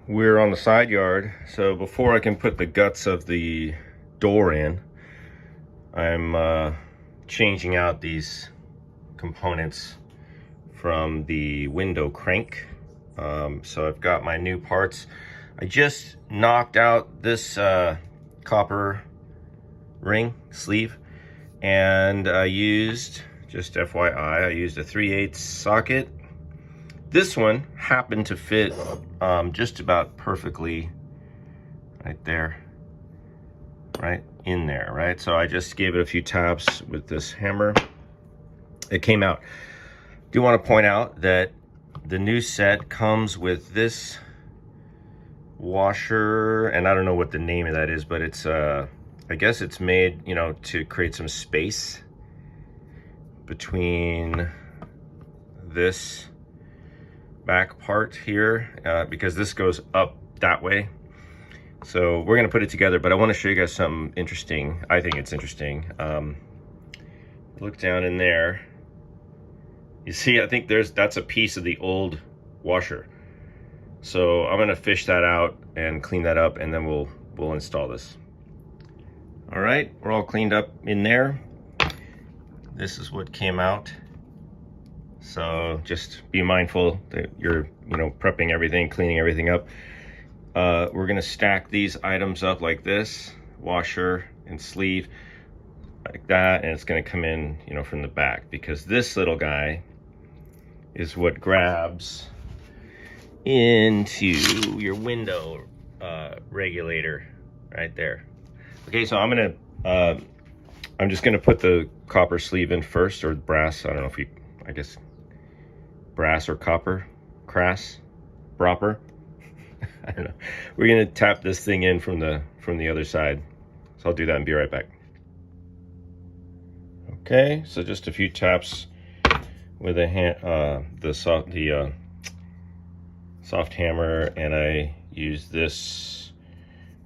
we're on the side yard, so before I can put the guts of the door in, I'm changing out these components from the window crank. So I've got my new parts. I just knocked out this copper ring sleeve, and I used, just FYI, I used a 3/8 socket. This one happened to fit just about perfectly right there, right in there, right? So I just gave it a few taps with this hammer. It came out. Do want to point out that the new set comes with this washer, and I don't know what the name of that is, but it's I guess it's made, you know, to create some space between this back part here, because this goes up that way. So we're gonna put it together, but I want to show you guys something interesting. I think it's interesting. Look down in there. You see, I think that's a piece of the old washer. So I'm gonna fish that out and clean that up, and then we'll install this. All right, we're all cleaned up in there. This is what came out. So just be mindful that you're, you know, prepping everything, cleaning everything up. We're gonna stack these items up like this, washer and sleeve, like that, and it's gonna come in, you know, from the back, because this little guy is what grabs into your window regulator right there. Okay, so I'm just gonna put the copper sleeve in first, or brass. I don't know if I guess brass or copper, crass, proper. I don't know. We're gonna tap this thing in from the other side. So I'll do that and be right back. Okay, so just a few taps with the soft hammer, and I use this,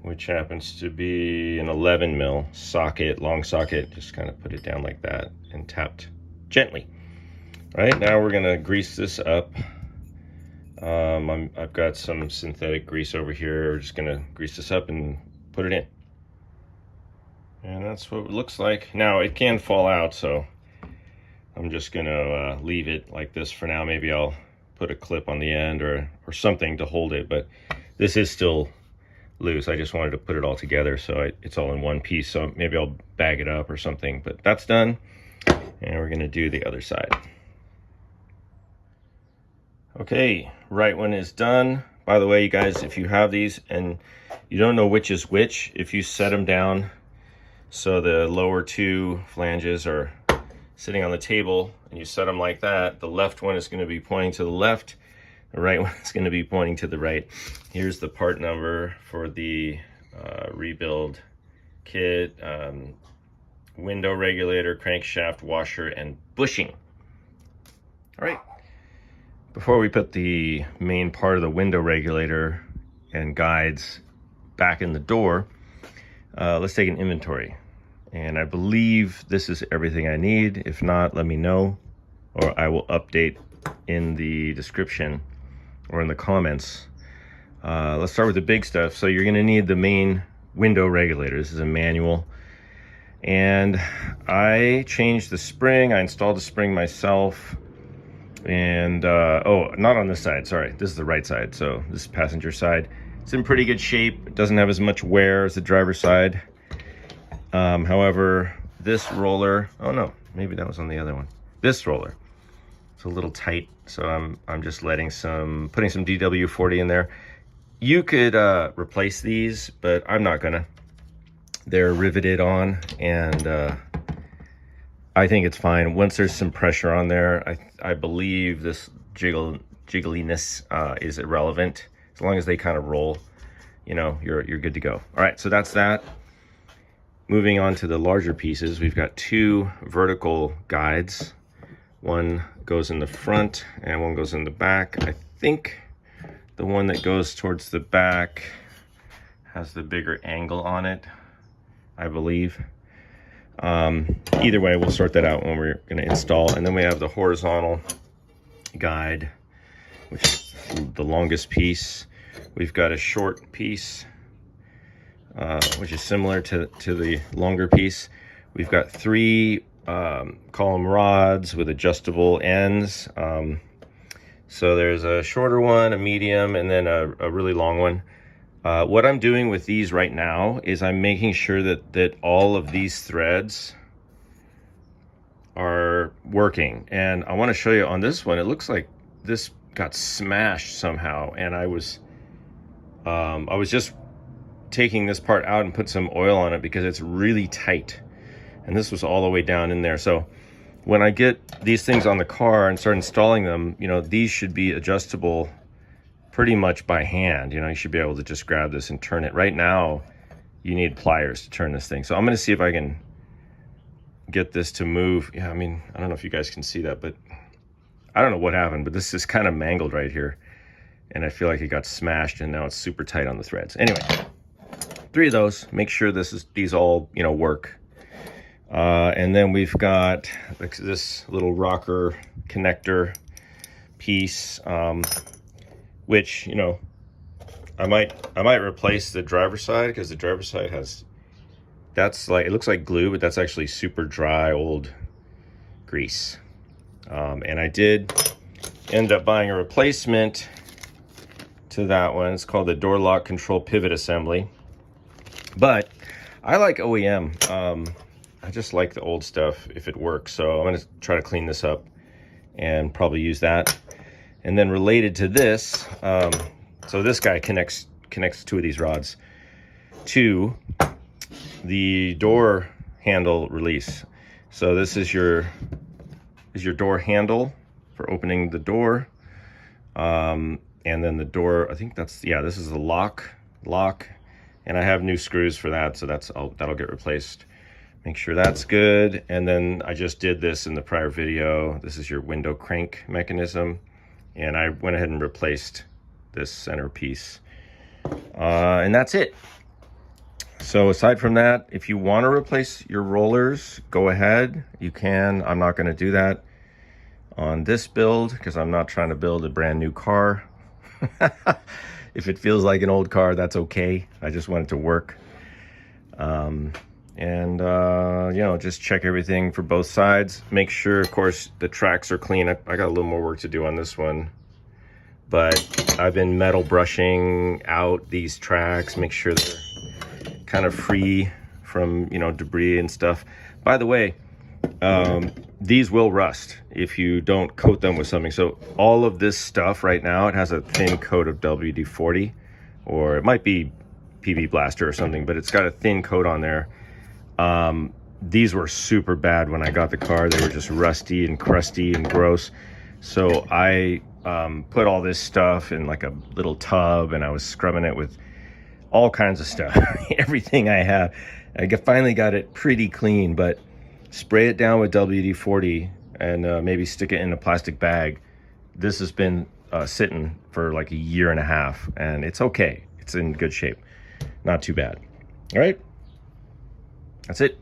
which happens to be an 11 mil socket, long socket. Just kind of put it down like that and tapped gently. All right, now we're gonna grease this up. I've got some synthetic grease over here. We're just gonna grease this up and put it in. And that's what it looks like. Now it can fall out, so I'm just gonna leave it like this for now. Maybe I'll put a clip on the end or something to hold it, but this is still loose. I just wanted to put it all together so it's all in one piece. So maybe I'll bag it up or something, but that's done. And we're gonna do the other side. Okay, right one is done. By the way, you guys, if you have these and you don't know which is which, if you set them down so the lower two flanges are sitting on the table and you set them like that, the left one is going to be pointing to the left, the right one is going to be pointing to the right. Here's the part number for the rebuild kit: window regulator, crankshaft, washer, and bushing. All right. Before we put the main part of the window regulator and guides back in the door, let's take an inventory. And I believe this is everything I need. If not, let me know, or I will update in the description or in the comments. Let's start with the big stuff. So you're gonna need the main window regulator. This is a manual. And I changed the spring. I installed the spring myself. And oh, not on this side, sorry, this is the right side, so this is passenger side. It's in pretty good shape. It doesn't have as much wear as the driver's side. However, this roller, oh no, maybe that was on the other one. This roller, it's a little tight, so I'm just putting some DW40 in there. You could replace these, but I'm not gonna. They're riveted on, and I think it's fine. Once there's some pressure on there, I believe this jiggliness is irrelevant. As long as they kind of roll, you know, you're good to go. All right, so that's that. Moving on to the larger pieces, we've got two vertical guides. One goes in the front and one goes in the back. I think the one that goes towards the back has the bigger angle on it, I believe. Either way, we'll sort that out when we're going to install. And then we have the horizontal guide, which is the longest piece. We've got a short piece, which is similar to the longer piece. We've got 3 column rods with adjustable ends. So there's a shorter one, a medium, and then a really long one. What I'm doing with these right now is I'm making sure that all of these threads are working. And I want to show you on this one, it looks like this got smashed somehow. And I was just taking this part out and put some oil on it because it's really tight. And this was all the way down in there. So when I get these things on the car and start installing them, you know, these should be adjustable pretty much by hand. You know, you should be able to just grab this and turn it. Right now, you need pliers to turn this thing. So I'm going to see if I can get this to move. Yeah, I mean, I don't know if you guys can see that, but I don't know what happened, but this is kind of mangled right here. And I feel like it got smashed and now it's super tight on the threads. Anyway, 3 of those. Make sure these all, you know, work. And then we've got this little rocker connector piece, which, you know, I might replace the driver's side, because the driver's side has, that's like, it looks like glue, but that's actually super dry old grease. And I did end up buying a replacement to that one. It's called the door lock control pivot assembly. But I like OEM. I just like the old stuff if it works. So I'm going to try to clean this up and probably use that. And then related to this, so this guy connects 2 of these rods to the door handle release. So this is your door handle for opening the door. And then the door, I think that's, yeah, this is the lock. And I have new screws for that, so that'll get replaced. Make sure that's good. And then I just did this in the prior video. This is your window crank mechanism. And I went ahead and replaced this center piece. And that's it. So aside from that, if you want to replace your rollers, go ahead. You can. I'm not going to do that on this build because I'm not trying to build a brand new car. If it feels like an old car, that's okay. I just want it to work. You know, just check everything for both sides. Make sure, of course, the tracks are clean. I got a little more work to do on this one, but I've been metal brushing out these tracks, make sure they're kind of free from, you know, debris and stuff. By the way, these will rust if you don't coat them with something. So all of this stuff right now, it has a thin coat of WD-40, or it might be PB Blaster or something, but it's got a thin coat on there. These were super bad when I got the car. They were just rusty and crusty and gross. So I put all this stuff in like a little tub, and I was scrubbing it with all kinds of stuff. Everything I have. I finally got it pretty clean, but spray it down with WD-40 and maybe stick it in a plastic bag. This has been sitting for like 1.5 years, and it's okay. It's in good shape. Not too bad. All right. That's it.